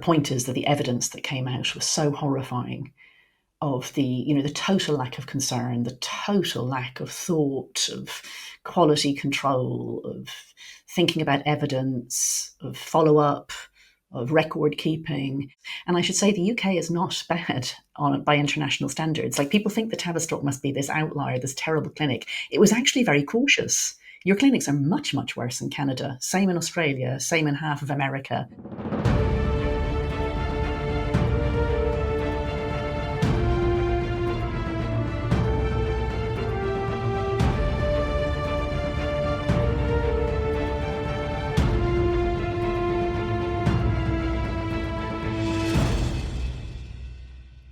point is that the evidence that came out was so horrifying of the total lack of concern, the total lack of thought, of quality control, of thinking about evidence, of follow-up, of record keeping. And I should say the UK is not bad by international standards. Like, people think that Tavistock must be this outlier, this terrible clinic. It was actually very cautious. Your clinics are much, much worse in Canada, same in Australia, same in half of America.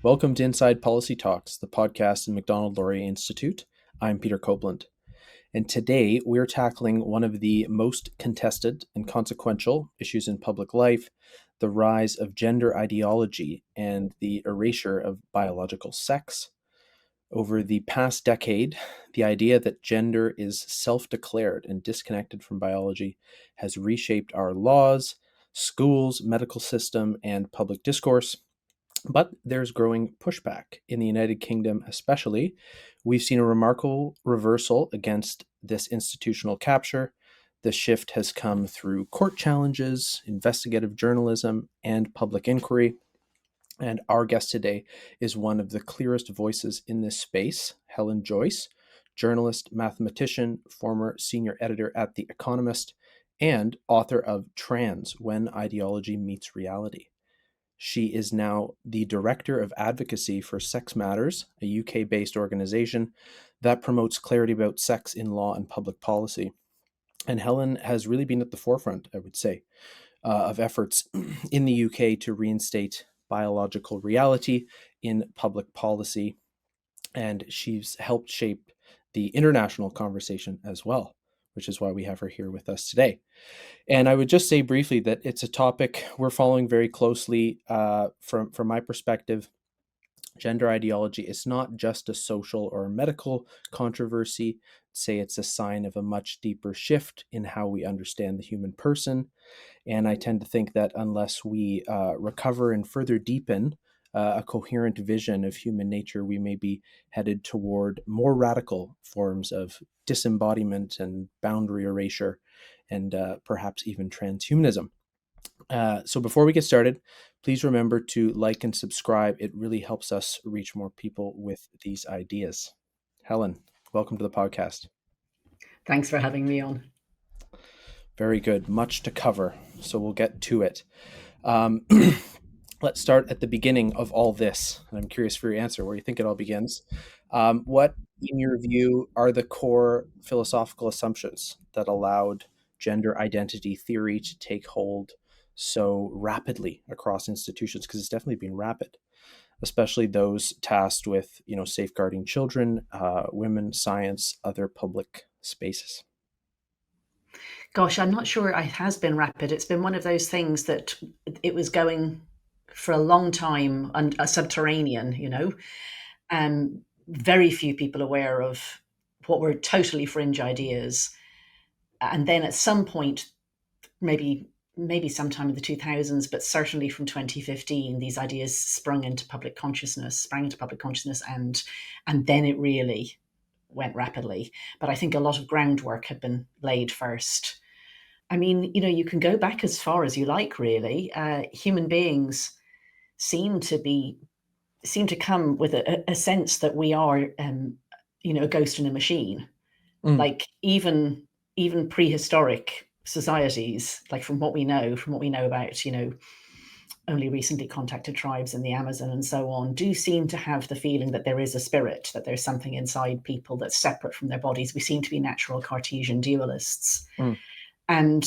Welcome to Inside Policy Talks, the podcast in Macdonald-Laurier Institute. I'm Peter Copeland, and today we're tackling one of the most contested and consequential issues in public life, the rise of gender ideology and the erasure of biological sex. Over the past decade, the idea that gender is self-declared and disconnected from biology has reshaped our laws, schools, medical system, and public discourse. But there's growing pushback. In the United Kingdom especially, we've seen a remarkable reversal against this institutional capture. The shift has come through court challenges, investigative journalism, and public inquiry. And our guest today is one of the clearest voices in this space, Helen Joyce, journalist, mathematician, former senior editor at The Economist, and author of Trans: When Ideology Meets Reality. She is now the Director of Advocacy for Sex Matters, a UK-based organization that promotes clarity about sex in law and public policy. And Helen has really been at the forefront, I would say, of efforts in the UK to reinstate biological reality in public policy. And she's helped shape the international conversation as well, which is why we have her here with us today. And I would just say briefly that it's a topic we're following very closely from my perspective. Gender ideology is not just a social or medical controversy. Say it's a sign of a much deeper shift in how we understand the human person. And I tend to think that unless we recover and further deepen a coherent vision of human nature, we may be headed toward more radical forms of disembodiment and boundary erasure, and perhaps even transhumanism. So before we get started, please remember to like and subscribe. It really helps us reach more people with these ideas. Helen, welcome to the podcast. Thanks for having me on. Very good. Much to cover, so we'll get to it. Let's start at the beginning of all this. I'm curious for your answer, where you think it all begins. What, in your view, are the core philosophical assumptions that allowed gender identity theory to take hold so rapidly across institutions? Because it's definitely been rapid, especially those tasked with, safeguarding children, women, science, other public spaces. Gosh, I'm not sure it has been rapid. It's been one of those things that it was going for a long time and subterranean, and very few people aware of what were totally fringe ideas. And then at some point, maybe sometime in the 2000s, but certainly from 2015, these ideas sprang into public consciousness, and then it really went rapidly. But I think a lot of groundwork had been laid first. I mean, you can go back as far as you like, really. Human beings seem to come with a sense that we are, a ghost in a machine. Like even prehistoric societies, like from what we know about, only recently contacted tribes in the Amazon and so on, do seem to have the feeling that there is a spirit, that there's something inside people that's separate from their bodies. We seem to be natural Cartesian dualists. And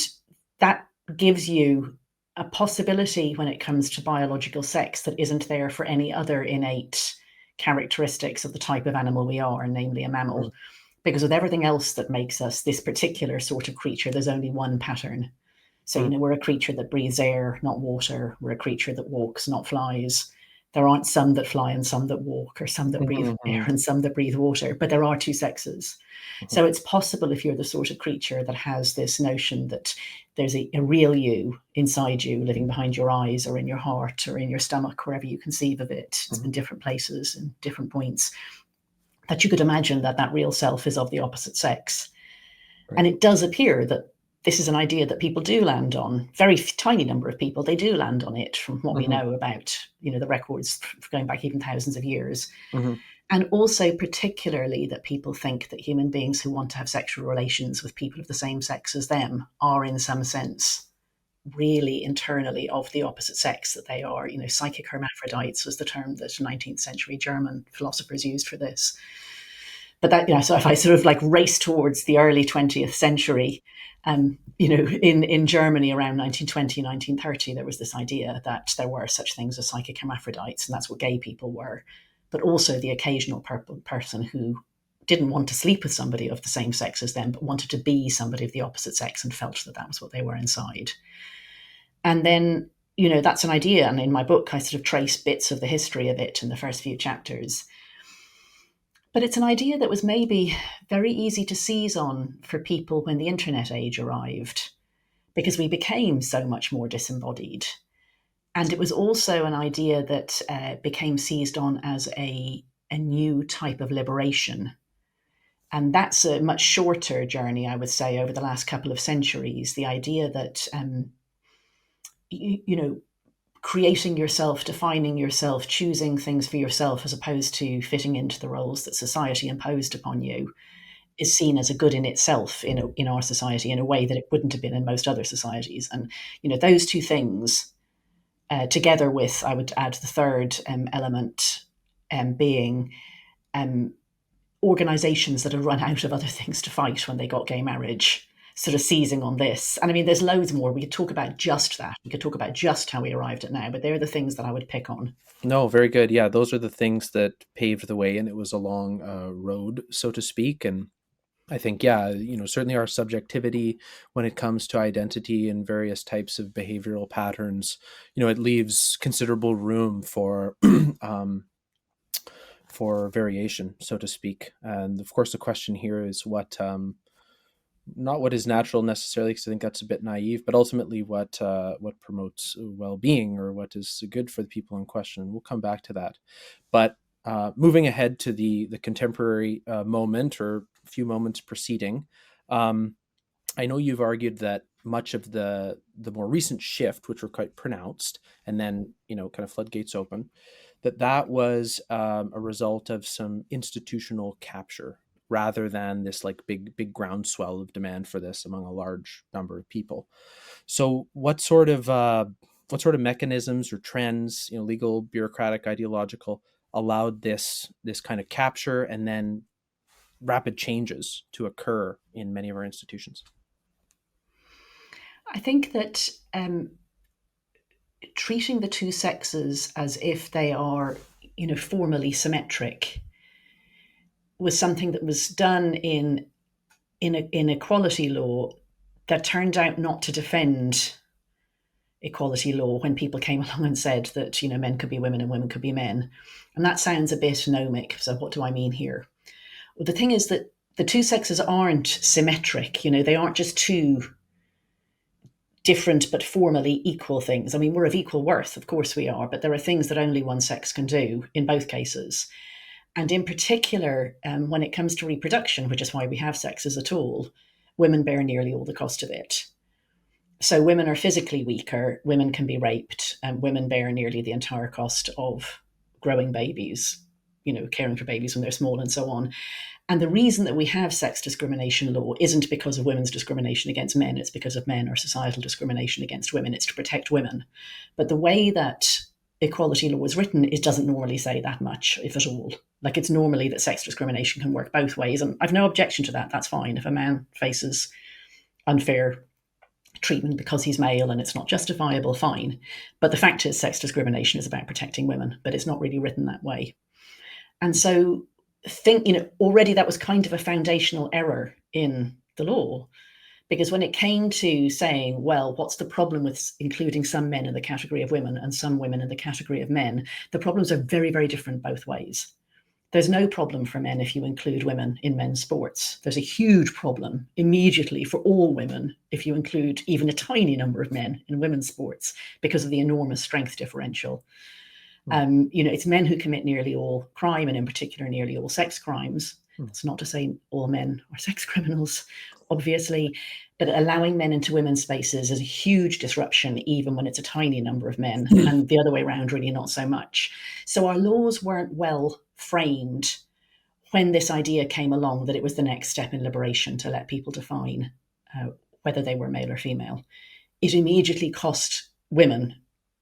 that gives you a possibility when it comes to biological sex that isn't there for any other innate characteristics of the type of animal we are, namely a mammal. Because with everything else that makes us this particular sort of creature, there's only one pattern. So, we're a creature that breathes air, not water. We're a creature that walks, not flies. There aren't some that fly and some that walk, or some that breathe air Mhm, and some that breathe water, but there are two sexes. mhm, So it's possible, if you're the sort of creature that has this notion that there's a real you inside you living behind your eyes or in your heart or in your stomach, wherever you conceive of it, it's mhm. in different places and different points, that you could imagine that that real self is of the opposite sex. Right. And it does appear that this is an idea that people do land on. Very tiny number of people, they do land on it, from what we Mhm, know about, the records going back even thousands of years. mhm, And also, particularly, that people think that human beings who want to have sexual relations with people of the same sex as them are, in some sense, really internally of the opposite sex that they are. Psychic hermaphrodites was the term that 19th century German philosophers used for this. But so if I sort of like race towards the early 20th century, in Germany around 1920, 1930, there was this idea that there were such things as psychic hermaphrodites, and that's what gay people were, but also the occasional person who didn't want to sleep with somebody of the same sex as them, but wanted to be somebody of the opposite sex and felt that that was what they were inside. And then, that's an idea. And in my book, I sort of trace bits of the history of it in the first few chapters. But it's an idea that was maybe very easy to seize on for people when the internet age arrived, because we became so much more disembodied. And it was also an idea that became seized on as a new type of liberation. And that's a much shorter journey, I would say, over the last couple of centuries. The idea that, you know, creating yourself, defining yourself, choosing things for yourself as opposed to fitting into the roles that society imposed upon you is seen as a good in itself in our society in a way that it wouldn't have been in most other societies. And those two things, together with, I would add the third element, being um, organisations that had run out of other things to fight when they got gay marriage, sort of seizing on this. And I mean, there's loads more. We could talk about just that. We could talk about just how we arrived at now, but they're the things that I would pick on. No, very good. Yeah, those are the things that paved the way, and it was a long road, so to speak. And I think, yeah, certainly our subjectivity when it comes to identity and various types of behavioral patterns, it leaves considerable room um, for variation, so to speak. And of course, the question here is not what is natural necessarily, because I think that's a bit naive, but ultimately what promotes well-being, or what is good for the people in question. We'll come back to that. But moving ahead to the contemporary moment, or few moments preceding, um, I know you've argued that much of the more recent shift, which were quite pronounced, and then kind of floodgates open, that was a result of some institutional capture, rather than this like big groundswell of demand for this among a large number of people. So what sort of mechanisms or trends, legal, bureaucratic, ideological, allowed this kind of capture and then rapid changes to occur in many of our institutions? I think that treating the two sexes as if they are, formally symmetric was something that was done in equality law that turned out not to defend equality law when people came along and said that men could be women and women could be men. And that sounds a bit gnomic. So what do I mean here? Well, the thing is that the two sexes aren't symmetric. They aren't just two different but formally equal things. I mean, we're of equal worth, of course we are, but there are things that only one sex can do in both cases. And in particular, when it comes to reproduction, which is why we have sexes at all, women bear nearly all the cost of it. So women are physically weaker, women can be raped, and women bear nearly the entire cost of growing babies, caring for babies when they're small and so on. And the reason that we have sex discrimination law isn't because of women's discrimination against men, it's because of men or societal discrimination against women. It's to protect women. But the way that equality law is written, it doesn't normally say that much, if at all. Like, it's normally that sex discrimination can work both ways. And I've no objection to that. That's fine. If a man faces unfair treatment because he's male and it's not justifiable, fine. But the fact is, sex discrimination is about protecting women, but it's not really written that way. And so, already that was kind of a foundational error in the law. Because when it came to saying, well, what's the problem with including some men in the category of women and some women in the category of men, the problems are very, very different both ways. There's no problem for men if you include women in men's sports. There's a huge problem immediately for all women if you include even a tiny number of men in women's sports because of the enormous strength differential. It's men who commit nearly all crime, and in particular, nearly all sex crimes. That's not to say all men are sex criminals, obviously, but allowing men into women's spaces is a huge disruption, even when it's a tiny number of men, and the other way around, really not so much. So our laws weren't well framed when this idea came along that it was the next step in liberation to let people define whether they were male or female. It immediately cost women,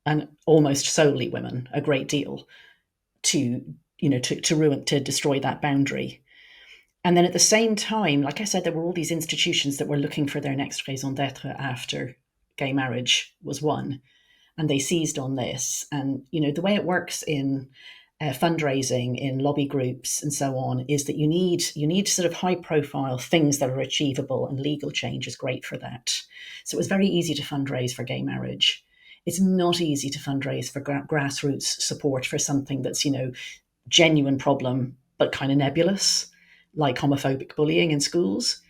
and almost solely women, a great deal to destroy that boundary. And then at the same time, like I said, there were all these institutions that were looking for their next raison d'etre after gay marriage was won, and they seized on this. And the way it works in fundraising, in lobby groups, and so on, is that you need sort of high profile things that are achievable, and legal change is great for that. So it was very easy to fundraise for gay marriage. It's not easy to fundraise for grassroots support for something that's genuine problem but kind of nebulous, like homophobic bullying in schools.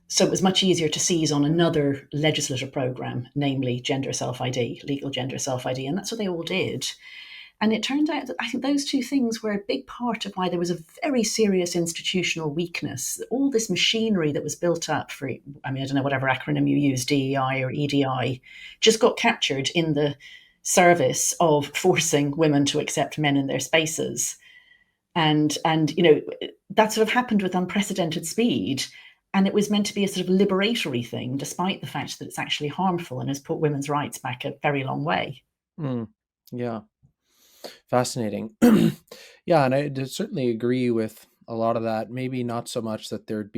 So it was much easier to seize on another legislative program, namely gender self-ID, legal gender self-ID, and that's what they all did. And it turned out that I think those two things were a big part of why there was a very serious institutional weakness. All this machinery that was built up for, I don't know, whatever acronym you use, DEI or EDI, just got captured in the service of forcing women to accept men in their spaces. And that sort of happened with unprecedented speed. And it was meant to be a sort of liberatory thing, despite the fact that it's actually harmful and has put women's rights back a very long way. Yeah. Fascinating. Yeah, and I certainly agree with a lot of that. Maybe not so much that there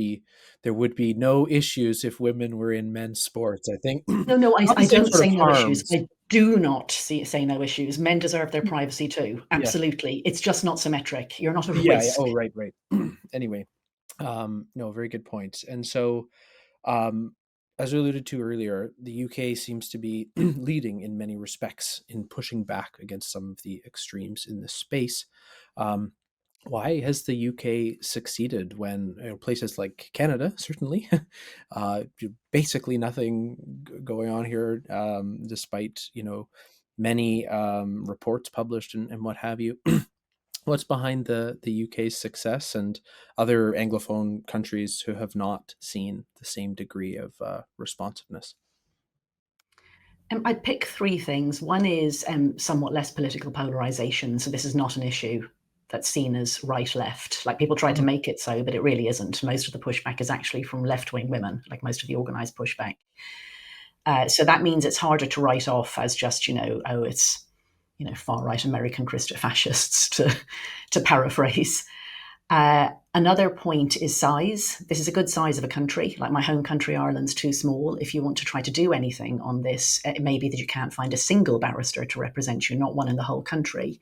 would be no issues if women were in men's sports. I think No, not the I same don't sort of say no issues. harms. I do not say no issues. Men deserve their privacy too. Yeah. Absolutely. It's just not symmetric. You're not at Yeah. risk. Oh, right. Anyway, no, very good point. And so, um, as we alluded to earlier, the UK seems to be leading in many respects in pushing back against some of the extremes in this space. Um, why has the UK succeeded when places like Canada, certainly, basically nothing going on here, despite many reports published and what have you? What's behind the UK's success and other Anglophone countries who have not seen the same degree of responsiveness? I'd pick three things. One is somewhat less political polarization. So this is not an issue that's seen as right-left. Like people try to make it so, but it really isn't. Most of the pushback is actually from left-wing women, like most of the organized pushback. So that means it's harder to write off as just, oh, it's, far-right American Christian fascists, to paraphrase. Another point is size. This is a good size of a country. Like my home country, Ireland's too small. If you want to try to do anything on this, it may be that you can't find a single barrister to represent you, not one in the whole country,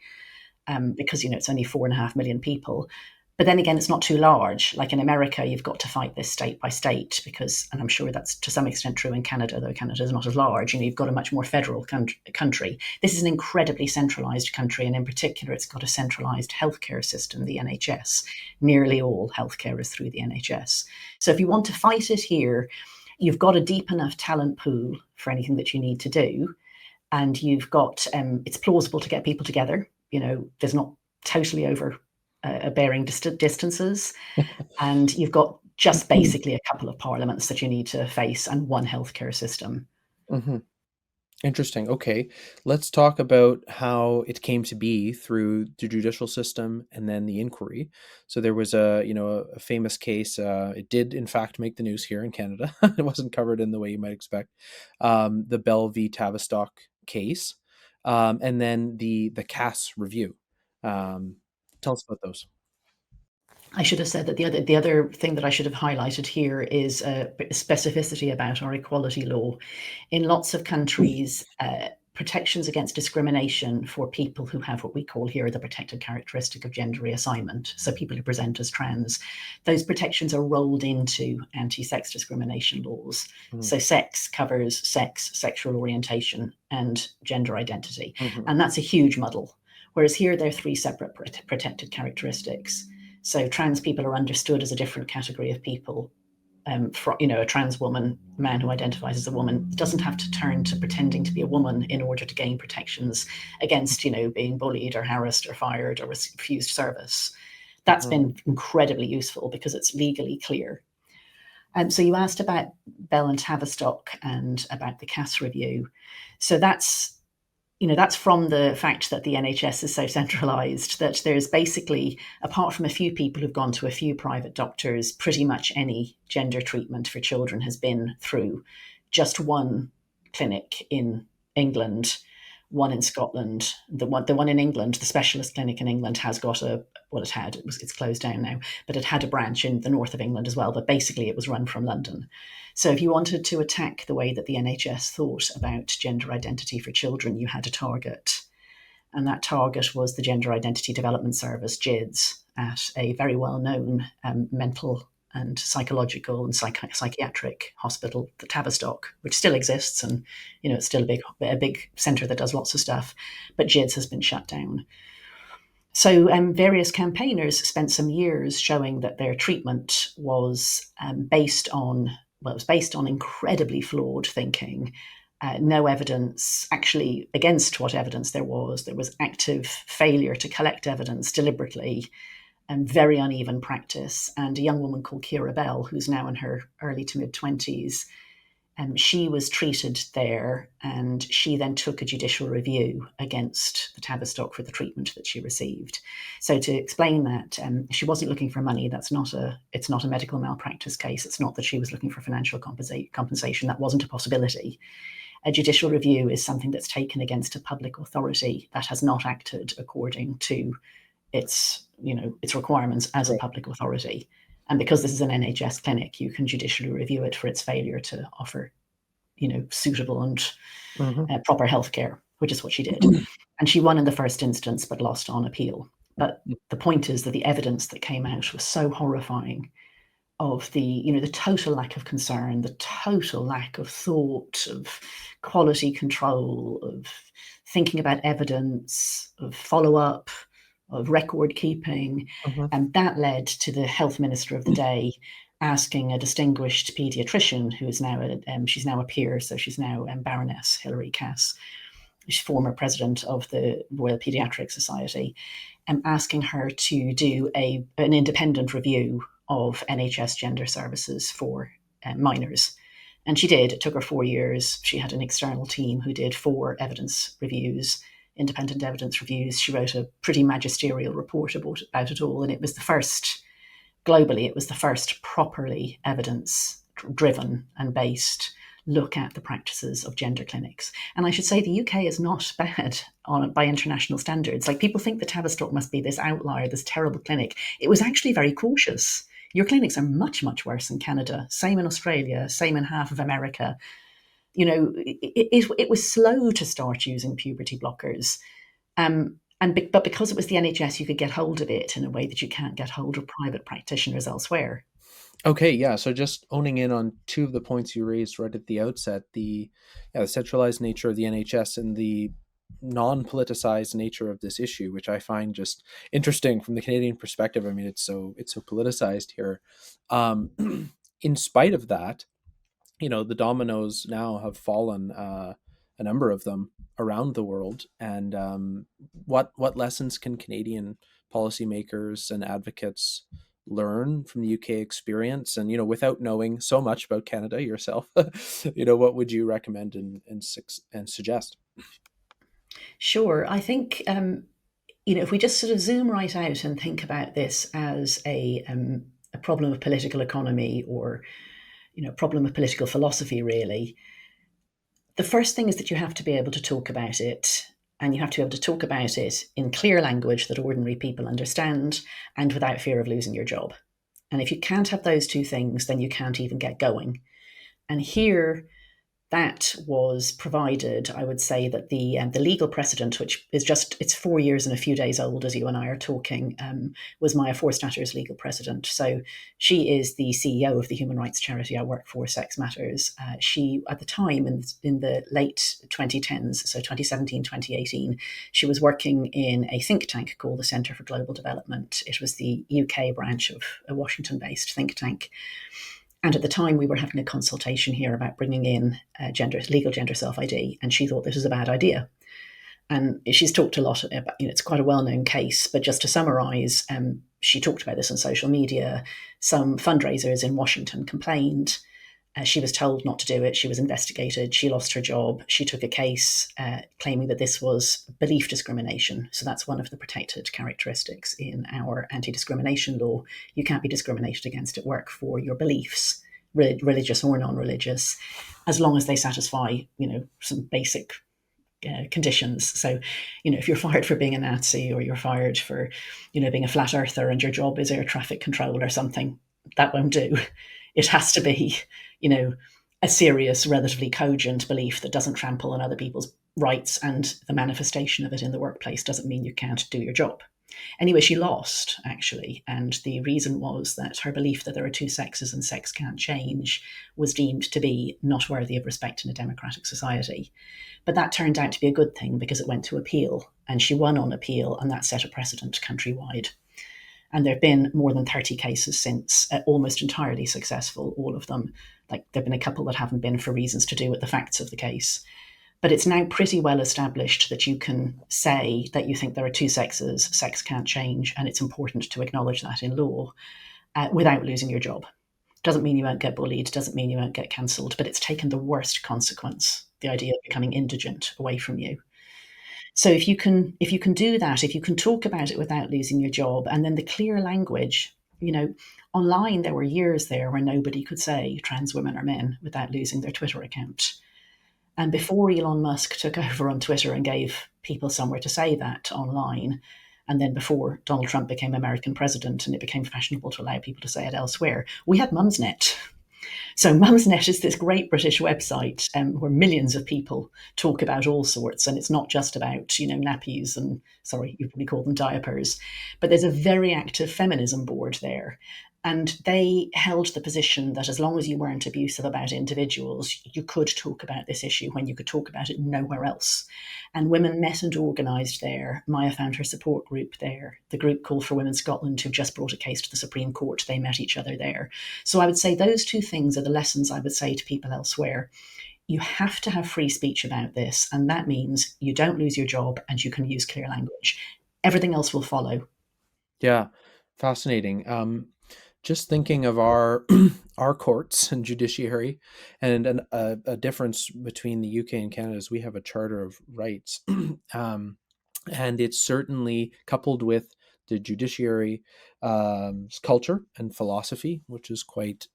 because it's only 4.5 million people. But then again, it's not too large. Like in America, you've got to fight this state by state because, and I'm sure that's to some extent true in Canada, though Canada is not as large. You've got a much more federal country. This is an incredibly centralised country, and in particular, it's got a centralised healthcare system, the NHS. Nearly all healthcare is through the NHS. So if you want to fight it here, you've got a deep enough talent pool for anything that you need to do, and you've got it's plausible to get people together. There's not totally over bearing distances, and you've got just basically a couple of parliaments that you need to face and one healthcare system. Mm-hmm. Interesting. Okay, let's talk about how it came to be through the judicial system and then the inquiry. So there was a famous case. It did in fact make the news here in Canada. It wasn't covered in the way you might expect. The Bell v. Tavistock case, and then the Cass review. Tell us about those. I should have said that the other thing that I should have highlighted here is specificity about our equality law. In lots of countries, protections against discrimination for people who have what we call here the protected characteristic of gender reassignment. So people who present as trans, those protections are rolled into anti-sex discrimination laws. So sex covers sex, sexual orientation, and gender identity. And that's a huge muddle. Whereas here, they're three separate protected characteristics. So trans people are understood as a different category of people. A trans woman, a man who identifies as a woman, doesn't have to turn to pretending to be a woman in order to gain protections against, being bullied or harassed or fired or refused service. That's been incredibly useful because it's legally clear. So you asked about Bell and Tavistock and about the Cass review. So that's from the fact that the NHS is so centralised that there's basically, apart from a few people who've gone to a few private doctors, pretty much any gender treatment for children has been through just one clinic in England, one in Scotland. The one in England, the specialist clinic in England, has got it's closed down now, but it had a branch in the north of England as well. But basically, it was run from London. So if you wanted to attack the way that the NHS thought about gender identity for children, you had a target. And that target was the Gender Identity Development Service, GIDS, at a very well-known mental and psychological and psychiatric hospital, the Tavistock, which still exists. And, it's still a big centre that does lots of stuff. But GIDS has been shut down. So various campaigners spent some years showing that their treatment was based on incredibly flawed thinking, no evidence, actually against what evidence there was. There was active failure to collect evidence deliberately, and very uneven practice. And a young woman called Kira Bell, who's now in her early to mid-20s, she was treated there, and she then took a judicial review against the Tavistock for the treatment that she received. So to explain that, she wasn't looking for money. It's not a medical malpractice case. It's not that she was looking for financial compensation. That wasn't a possibility. A judicial review is something that's taken against a public authority that has not acted according to its requirements as a public authority. And because this is an NHS clinic, you can judicially review it for its failure to offer, suitable and proper healthcare, which is what she did. And she won in the first instance, but lost on appeal. But the point is that the evidence that came out was so horrifying of the total lack of concern, the total lack of thought, of quality control, of thinking about evidence, of follow-up, of record keeping. And that led to the health minister of the day asking a distinguished paediatrician, who is now she's now a peer, so she's now Baroness Hilary Cass, she's former president of the Royal Paediatric Society, asking her to do an independent review of NHS gender services for minors. And she did. It took her 4 years. She had an external team who did 4 independent evidence reviews. She wrote a pretty magisterial report about it all. And it was globally, it was the first properly evidence-driven and based look at the practices of gender clinics. And I should say the UK is not bad by international standards. Like, people think that Tavistock must be this outlier, this terrible clinic. It was actually very cautious. Your clinics are much, much worse in Canada, same in Australia, same in half of America. It was slow to start using puberty blockers. But because it was the NHS, you could get hold of it in a way that you can't get hold of private practitioners elsewhere. Okay, yeah. So just owning in on 2 of the points you raised right at the outset, the centralized nature of the NHS and the non-politicized nature of this issue, which I find just interesting from the Canadian perspective. I mean, it's so politicized here. In spite of that, the dominoes now have fallen, a number of them around the world. And what lessons can Canadian policymakers and advocates learn from the UK experience? And, without knowing so much about Canada yourself, what would you recommend and suggest? Sure. I think, if we just sort of zoom right out and think about this as a problem of political economy, or, a problem of political philosophy, really, the first thing is that you have to be able to talk about it. And you have to be able to talk about it in clear language that ordinary people understand, and without fear of losing your job. And if you can't have those 2 things, then you can't even get going. And here, that was provided, I would say that the legal precedent, which is it's 4 years and a few days old as you and I are talking, was Maya Forstatter's legal precedent. So she is the CEO of the human rights charity I work for, Sex Matters. She, at the time, in the late 2010s, so 2017, 2018, she was working in a think tank called the Centre for Global Development. It was the UK branch of a Washington-based think tank. And at the time, we were having a consultation here about bringing in legal gender self ID, and she thought this was a bad idea. And she's talked a lot about, it's quite a well-known case, but just to summarize, she talked about this on social media. Some fundraisers in Washington complained. She was told not to do it. She was investigated. She lost her job. She took a case claiming that this was belief discrimination. So that's one of the protected characteristics in our anti-discrimination law. You can't be discriminated against at work for your beliefs, religious or non-religious, as long as they satisfy, some basic conditions. So, if you're fired for being a Nazi, or you're fired for, being a flat earther, and your job is air traffic control or something, that won't do. It has to be, a serious, relatively cogent belief that doesn't trample on other people's rights, and the manifestation of it in the workplace doesn't mean you can't do your job. Anyway, she lost, actually, and the reason was that her belief that there are two sexes and sex can't change was deemed to be not worthy of respect in a democratic society. But that turned out to be a good thing because it went to appeal, and she won on appeal, and that set a precedent countrywide. And there have been more than 30 cases since, almost entirely successful, all of them. Like, there have been a couple that haven't been for reasons to do with the facts of the case. But it's now pretty well established that you can say that you think there are two sexes, sex can't change, and it's important to acknowledge that in law without losing your job. Doesn't mean you won't get bullied, doesn't mean you won't get cancelled, but it's taken the worst consequence, the idea of becoming indigent, away from you. So if you can do that, if you can talk about it without losing your job, and then the clear language, online there were years there where nobody could say trans women are men without losing their Twitter account. And before Elon Musk took over on Twitter and gave people somewhere to say that online, and then before Donald Trump became American president and it became fashionable to allow people to say it elsewhere, we had Mumsnet. So Mumsnet is this great British website where millions of people talk about all sorts, and it's not just about nappies and, sorry, you probably call them diapers, but there's a very active feminism board there. And they held the position that as long as you weren't abusive about individuals, you could talk about this issue when you could talk about it nowhere else. And women met and organised there. Maya found her support group there. The group called for Women Scotland, who just brought a case to the Supreme Court, they met each other there. So I would say those two things are the lessons I would say to people elsewhere. You have to have free speech about this, and that means you don't lose your job and you can use clear language. Everything else will follow. Yeah, fascinating. Just thinking of our our courts and judiciary, and a difference between the UK and Canada is we have a Charter of Rights, and it's certainly coupled with the judiciary culture and philosophy, which is quite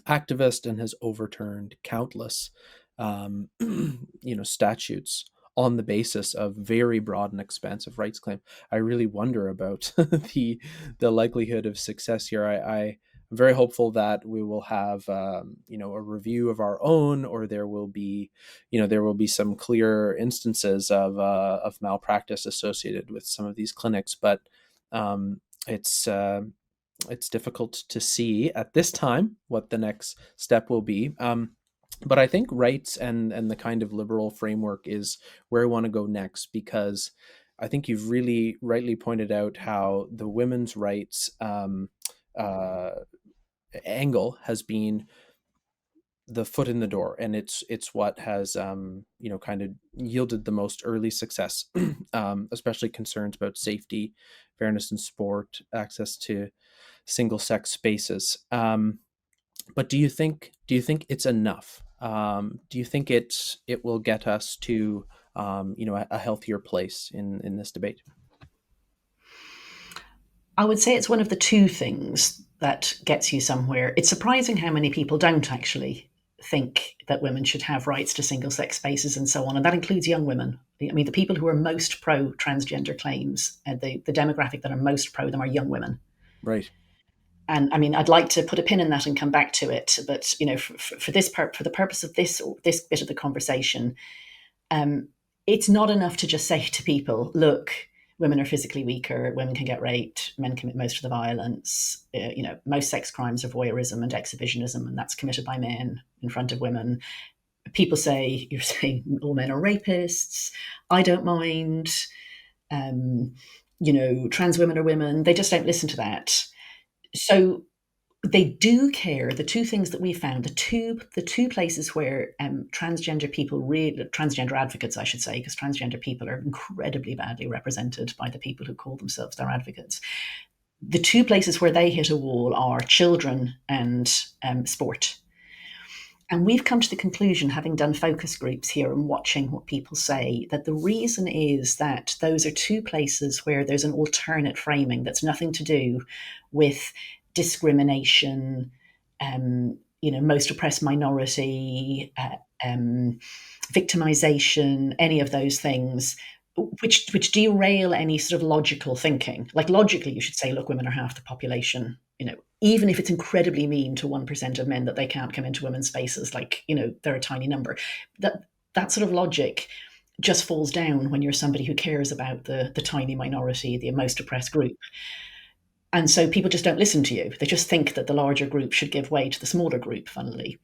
activist and has overturned countless statutes on the basis of very broad and expansive rights claim. I really wonder about the likelihood of success here. I'm very hopeful that we will have a review of our own, or there will be some clear instances of malpractice associated with some of these clinics, but it's difficult to see at this time what the next step will be. But I think rights and the kind of liberal framework is where I want to go next, because I think you've really rightly pointed out how the women's rights angle has been the foot in the door, and it's what has kind of yielded the most early success, especially concerns about safety, fairness in sport, access to single sex spaces. But do you think it's enough? Do you think it will get us to a healthier place in this debate? I would say it's one of the two things that gets you somewhere. It's surprising how many people don't actually think that women should have rights to single sex spaces and so on. And that includes young women. I mean, the people who are most pro transgender claims, the demographic that are most pro them are young women. Right. And I mean, I'd like to put a pin in that and come back to it, but for this for the purpose of this bit of the conversation, um, it's not enough to just say to people, look, women are physically weaker, women can get raped, men commit most of the violence. Most sex crimes are voyeurism and exhibitionism, and that's committed by men in front of women. People say, you're saying all men are rapists. I don't mind. Um, trans women are women. They just don't listen to that. So they do care. The two things that we found, the two places where transgender advocates, I should say, because transgender people are incredibly badly represented by the people who call themselves their advocates. The two places where they hit a wall are children and sport. And we've come to the conclusion, having done focus groups here and watching what people say, that the reason is that those are two places where there's an alternate framing that's nothing to do with discrimination, most oppressed minority, victimization, any of those things, which derail any sort of logical thinking. Like logically, you should say, look, women are half the population. Even if it's incredibly mean to 1% of men that they can't come into women's spaces, they're a tiny number. That sort of logic just falls down when you're somebody who cares about the tiny minority, the most oppressed group. And so people just don't listen to you. They just think that the larger group should give way to the smaller group, funnily.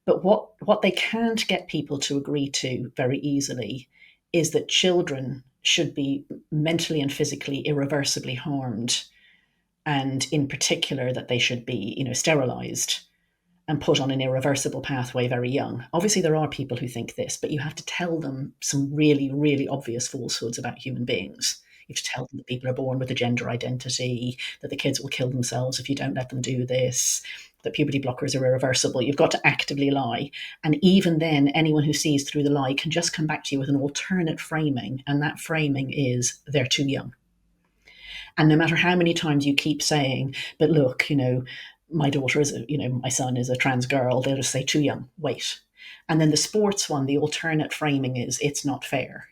But what they can't get people to agree to very easily is that children should be mentally and physically irreversibly harmed, and in particular that they should be, sterilized and put on an irreversible pathway very young. Obviously, there are people who think this, but you have to tell them some really, really obvious falsehoods about human beings. You have to tell them that people are born with a gender identity, that the kids will kill themselves if you don't let them do this, that puberty blockers are irreversible. You've got to actively lie. And even then, anyone who sees through the lie can just come back to you with an alternate framing. And that framing is they're too young. And no matter how many times you keep saying, but look, my daughter is, my son is a trans girl, they'll just say too young, wait. And then the sports one, the alternate framing is it's not fair.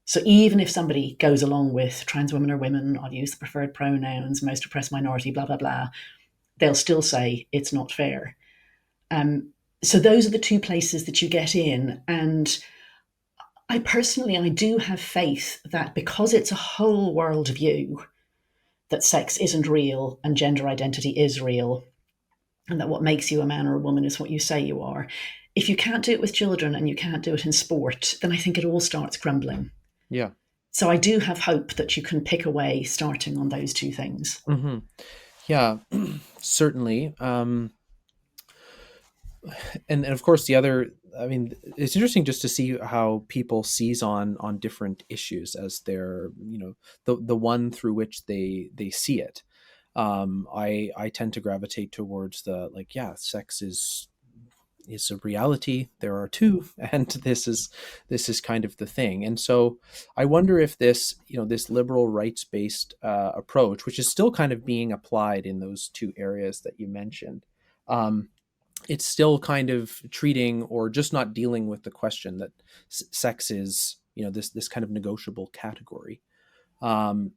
So even if somebody goes along with trans women are women, I'll use the preferred pronouns, most oppressed minority, blah, blah, blah, they'll still say it's not fair. So those are the two places that you get in. And I do have faith that because it's a whole world view, that sex isn't real and gender identity is real, and that what makes you a man or a woman is what you say you are. If you can't do it with children and you can't do it in sport, then I think it all starts crumbling. Yeah. So I do have hope that you can pick away starting on those two things. Mm-hmm. Yeah, certainly. And of course the other, I mean, it's interesting just to see how people seize on different issues as their, the one through which they see it. I tend to gravitate towards the, like, yeah, sex is a reality. There are two, and this is kind of the thing. And so I wonder if this, this liberal rights based approach, which is still kind of being applied in those two areas that you mentioned, it's still kind of treating or just not dealing with the question that sex is, this kind of negotiable category. And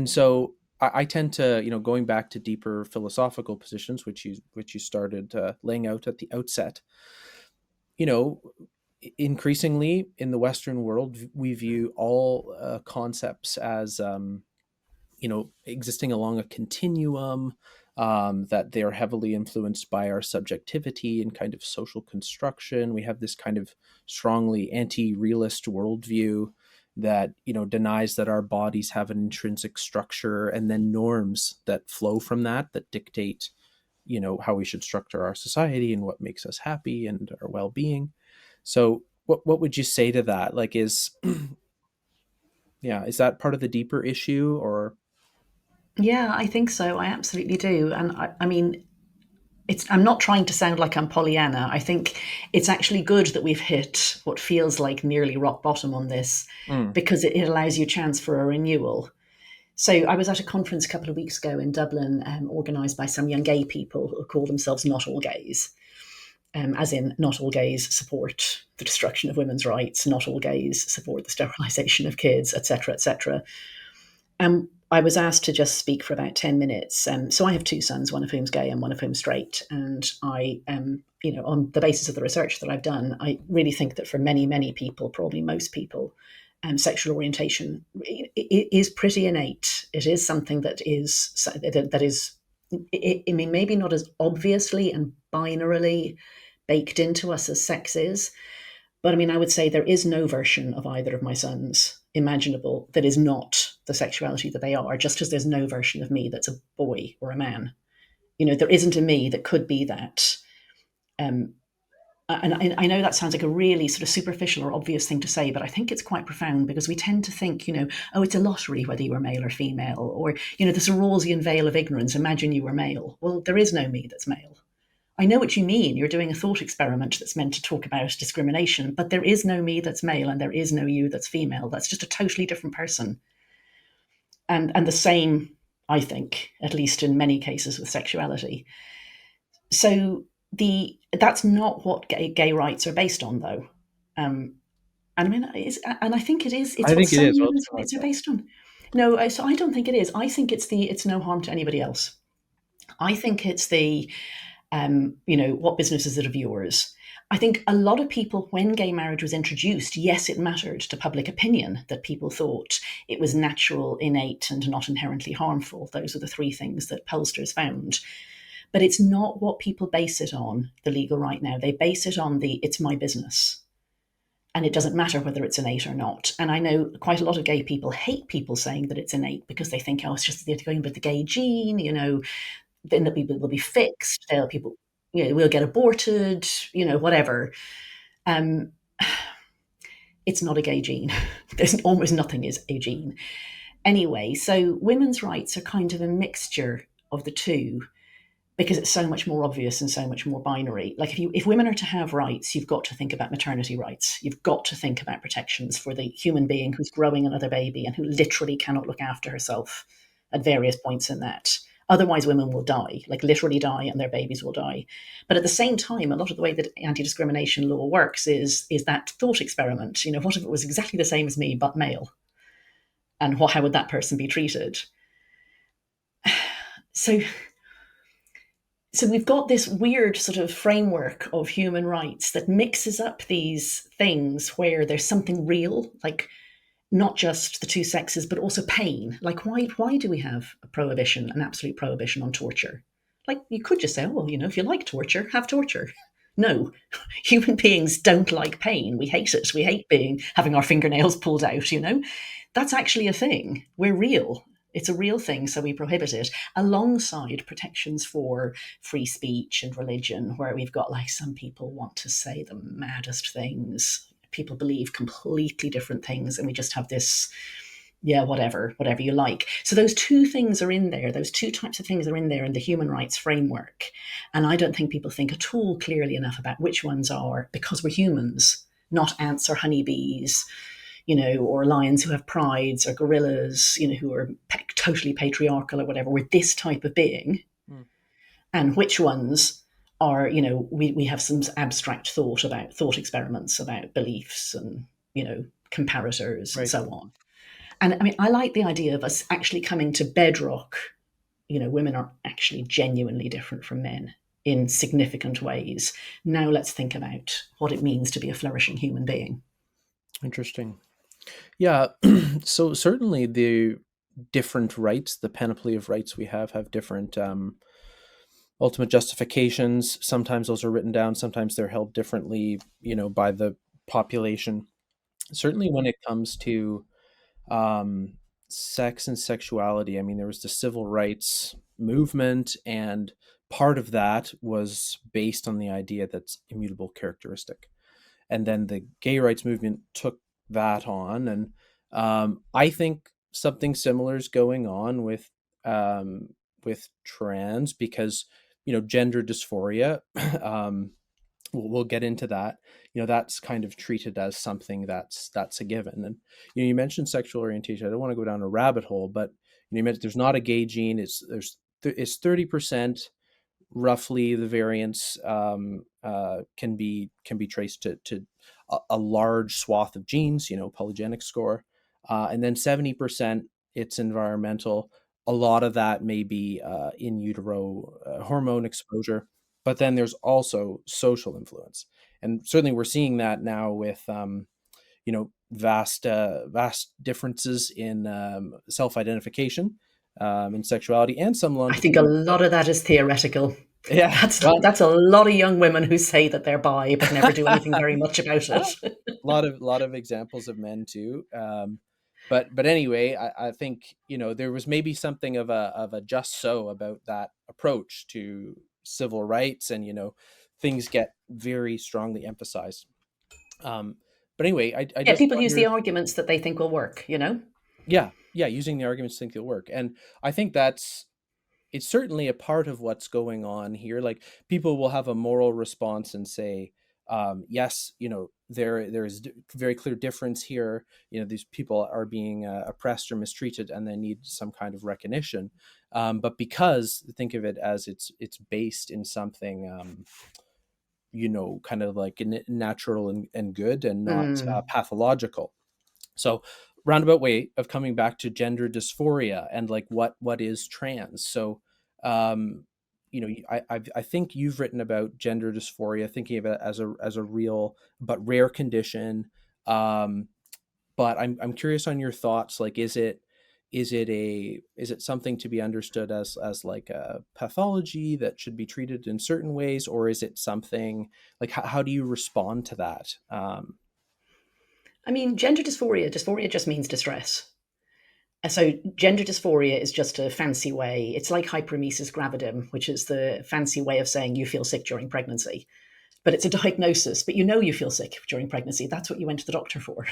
so I tend to, going back to deeper philosophical positions, which you started laying out at the outset, increasingly in the Western world, we view all concepts as, existing along a continuum, that they are heavily influenced by our subjectivity and kind of social construction. We have this kind of strongly anti-realist worldview that, denies that our bodies have an intrinsic structure, and then norms that flow from that dictate, how we should structure our society and what makes us happy and our well-being. So what would you say to that? Like, is that part of the deeper issue, or? Yeah, I think so. I absolutely do. And I mean, I'm not trying to sound like I'm Pollyanna. I think it's actually good that we've hit what feels like nearly rock bottom on this, Mm, because it allows you a chance for a renewal. So I was at a conference a couple of weeks ago in Dublin, organised by some young gay people who call themselves Not All Gays, as in not all gays support the destruction of women's rights, not all gays support the sterilisation of kids, etc., etc. I was asked to just speak for about 10 minutes. So I have two sons, one of whom's gay and one of whom's straight. And on the basis of the research that I've done, I really think that for many, many people, probably most people, sexual orientation is pretty innate. It is something that is, I mean, maybe not as obviously and binarily baked into us as sex is, but I mean, I would say there is no version of either of my sons imaginable that is not the sexuality that they are, just as there's no version of me that's a boy or a man. There isn't a me that could be that. Um, and I know that sounds like a really sort of superficial or obvious thing to say, but I think it's quite profound because we tend to think, oh, it's a lottery whether you were male or female, or, this Rawlsian veil of ignorance. Imagine you were male. Well, there is no me that's male. I know what you mean. You're doing a thought experiment that's meant to talk about discrimination, but there is no me that's male and there is no you that's female. That's just a totally different person. And the same, I think, at least in many cases with sexuality. So that's not what gay rights are based on, though. And I mean, and I think it is. It's I what think it some is. Well, women's rights are based on. No, so I don't think it is. I think it's no harm to anybody else. I think it's what business is it of yours? I think a lot of people, when gay marriage was introduced, yes, it mattered to public opinion that people thought it was natural, innate, and not inherently harmful. Those are the three things that pollsters found. But it's not what people base it on, the legal right now. They base it on it's my business. And it doesn't matter whether it's innate or not. And I know quite a lot of gay people hate people saying that it's innate because they think, oh, it's just going with the gay gene, then the people will be fixed. People, will get aborted, whatever. Um, it's not a gay gene. There's almost nothing is a gene. Anyway, so women's rights are kind of a mixture of the two because it's so much more obvious and so much more binary. Like if women are to have rights, you've got to think about maternity rights. You've got to think about protections for the human being who's growing another baby and who literally cannot look after herself at various points in that. Otherwise, women will die, like literally die, and their babies will die. But at the same time, a lot of the way that anti-discrimination law works is that thought experiment. What if it was exactly the same as me but male, and how would that person be treated? So we've got this weird sort of framework of human rights that mixes up these things where there's something real, like not just the two sexes, but also pain. Like why do we have a prohibition, an absolute prohibition on torture? Like you could just say, oh, well, if you like torture, have torture. No, human beings don't like pain. We hate it. We hate having our fingernails pulled out, That's actually a thing. We're real. It's a real thing, so we prohibit it alongside protections for free speech and religion, where we've got like some people want to say the maddest things. People believe completely different things, and we just have this, yeah, whatever you like. So those two things are in there. Those two types of things are in there in the human rights framework. And I don't think people think at all clearly enough about which ones are, because we're humans, not ants or honeybees, or lions who have prides, or gorillas, who are totally patriarchal or whatever. We're this type of being. Mm. And which ones are, we have some abstract thought experiments about beliefs and, comparators and so on. And I mean, I like the idea of us actually coming to bedrock, women are actually genuinely different from men in significant ways. Now let's think about what it means to be a flourishing human being. Interesting. Yeah. So certainly the different rights, the panoply of rights we have different ultimate justifications. Sometimes those are written down. Sometimes they're held differently, by the population. Certainly when it comes to sex and sexuality, I mean, there was the civil rights movement, and part of that was based on the idea that's immutable characteristic. And then the gay rights movement took that on, and I think something similar is going on with trans, because gender dysphoria. We'll get into that. That's kind of treated as something that's a given. And you mentioned sexual orientation. I don't want to go down a rabbit hole, but you mentioned there's not a gay gene. It's 30%. Roughly, the variance can be traced to a large swath of genes, polygenic score, and then 70% it's environmental. A lot of that may be in utero hormone exposure, but then there's also social influence, and certainly we're seeing that now with vast differences in self-identification, in sexuality, and some I think a longitudinal. lot of that is theoretical. Yeah, That's well, that's a lot of young women who say that they're bi but never do anything very much about a it. lot of examples of men too. But anyway, I think there was maybe something of a just so about that approach to civil rights, and things get very strongly emphasized. Um, but anyway, I Yeah, just people use the wonder. arguments that they think will work. Yeah, using the arguments to think it'll work, and I think it's certainly a part of what's going on here. Like, people will have a moral response and say, yes, there's very clear difference here. These people are being oppressed or mistreated, and they need some kind of recognition. But because think of it as it's based in something, kind of like natural and good, and not Mm. pathological. So, roundabout way of coming back to gender dysphoria and like what is trans. So, um, I think you've written about gender dysphoria, thinking of it as a real but rare condition. Um, but I'm curious on your thoughts. Like, is it something to be understood as like a pathology that should be treated in certain ways, or is it something like how do you respond to that? I mean, gender dysphoria just means distress. So gender dysphoria is just a fancy way. It's like hyperemesis gravidum, which is the fancy way of saying you feel sick during pregnancy. But it's a diagnosis, but you feel sick during pregnancy. That's what you went to the doctor for.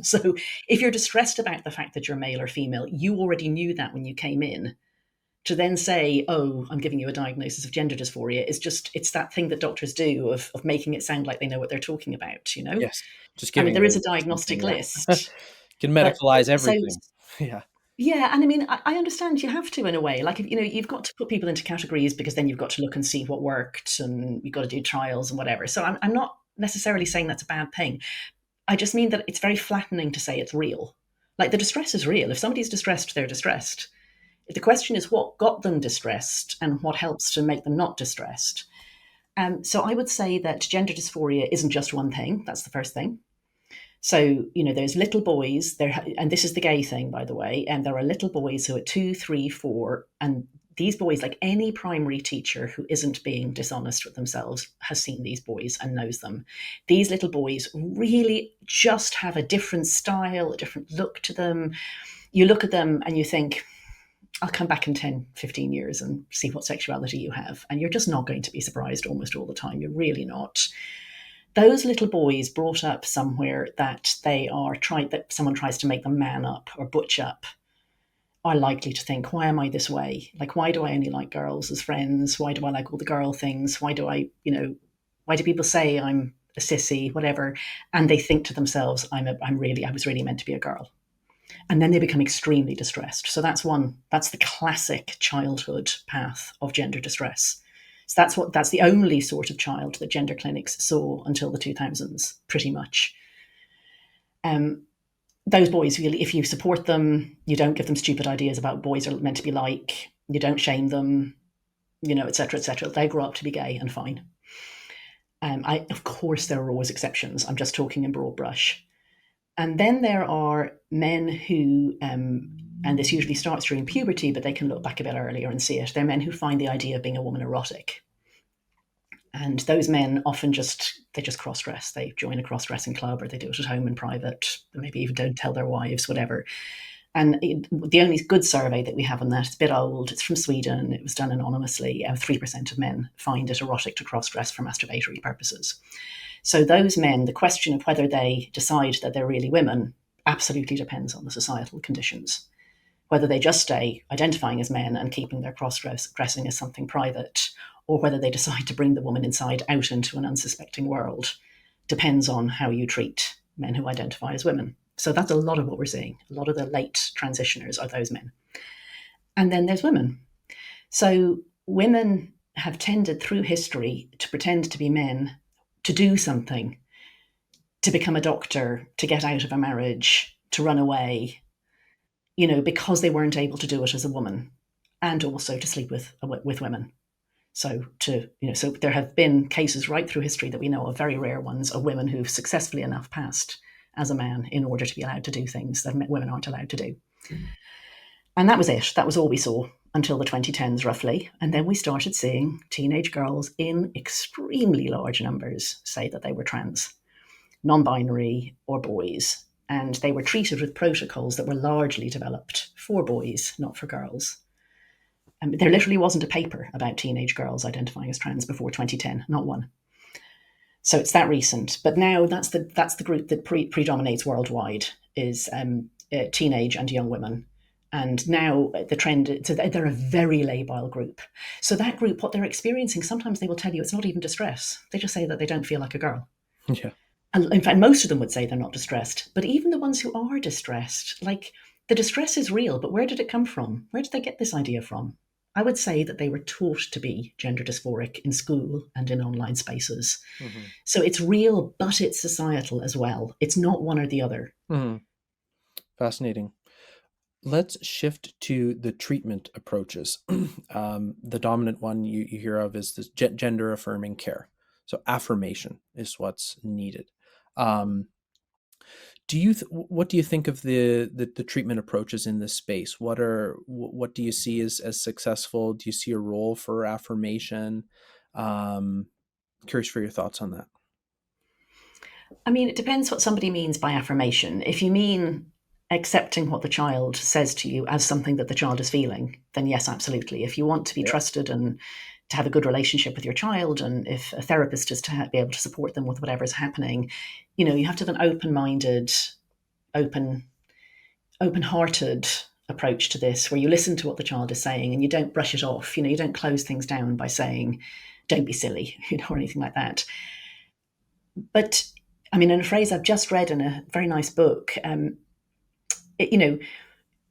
So if you're distressed about the fact that you're male or female, you already knew that when you came in. To then say, oh, I'm giving you a diagnosis of gender dysphoria is just, it's that thing that doctors do of making it sound like they know what they're talking about. Yes, just I mean, giving there is you a diagnostic something. Yeah, list, can but medicalize so everything. Yeah. yeah, and I mean, I understand you have to in a way. Like, you've got to put people into categories because then you've got to look and see what worked, and you've got to do trials and whatever. So I'm not necessarily saying that's a bad thing. I just mean that it's very flattening to say it's real. Like, the distress is real. If somebody's distressed, they're distressed. The question is what got them distressed and what helps to make them not distressed. So I would say that gender dysphoria isn't just one thing. That's the first thing. So, there's little boys there, and this is the gay thing, by the way, and there are little boys who are 2, 3, 4, and these boys, like any primary teacher who isn't being dishonest with themselves, has seen these boys and knows them. These little boys really just have a different style, a different look to them. You look at them and you think, I'll come back in 10, 15 years and see what sexuality you have. And you're just not going to be surprised almost all the time. You're really not. Those little boys brought up somewhere that that someone tries to make them man up or butch up are likely to think, why am I this way? Like, why do I only like girls as friends? Why do I like all the girl things? Why do people say I'm a sissy, whatever? And they think to themselves, I was really meant to be a girl. And then they become extremely distressed. So that's the classic childhood path of gender distress. So that's the only sort of child that gender clinics saw until the 2000s, pretty much. Um, those boys, really, if you support them, you don't give them stupid ideas about what boys are meant to be like, you don't shame them, etc., etc. They grow up to be gay and fine. Of course, there are always exceptions. I'm just talking in broad brush. And then there are men who, and this usually starts during puberty, but they can look back a bit earlier and see it. They're men who find the idea of being a woman erotic. And those men often they just cross dress. They join a cross dressing club, or they do it at home in private. They maybe even don't tell their wives, whatever. And the only good survey that we have on that, it's a bit old, it's from Sweden, it was done anonymously. 3% of men find it erotic to cross dress for masturbatory purposes. So those men, the question of whether they decide that they're really women absolutely depends on the societal conditions. Whether they just stay identifying as men and keeping their cross-dressing as something private, or whether they decide to bring the woman inside out into an unsuspecting world, depends on how you treat men who identify as women. So that's a lot of what we're seeing. A lot of the late transitioners are those men. And then there's women. So women have tended through history to pretend to be men, to do something, to become a doctor, to get out of a marriage, to run away. because they weren't able to do it as a woman, and also to sleep with women. So there have been cases right through history that we know of, very rare ones, of women who've successfully enough passed as a man in order to be allowed to do things that women aren't allowed to do. And that was it. That was all we saw until the 2010s, roughly. And then we started seeing teenage girls in extremely large numbers say that they were trans, non-binary, or boys. And they were treated with protocols that were largely developed for boys, not for girls. There literally wasn't a paper about teenage girls identifying as trans before 2010, not one. So it's that recent. But now that's the group that predominates worldwide, is teenage and young women. And now the trend, so they're a very labile group. So that group, what they're experiencing, sometimes they will tell you it's not even distress. They just say that they don't feel like a girl. Yeah. And in fact, most of them would say they're not distressed. But even the ones who are distressed, like, the distress is real, but where did it come from? Where did they get this idea from? I would say that they were taught to be gender dysphoric in school and in online spaces. Mm-hmm. So it's real, but it's societal as well. It's not one or the other. Mm-hmm. Fascinating. Let's shift to the treatment approaches. The dominant one you hear of is this gender affirming care. So affirmation is what's needed. What do you think of the treatment approaches in this space? What do you see as successful? Do you see a role for affirmation? Curious for your thoughts on that. I mean, it depends what somebody means by affirmation. If you mean accepting what the child says to you as something that the child is feeling, then yes, absolutely. If you want to be trusted and to have a good relationship with your child, and if a therapist is to be able to support them with whatever is happening, you have to have an open-minded, open-hearted approach to this, where you listen to what the child is saying and you don't brush it off. You don't close things down by saying, don't be silly, or anything like that. But I mean, in a phrase I've just read in a very nice book,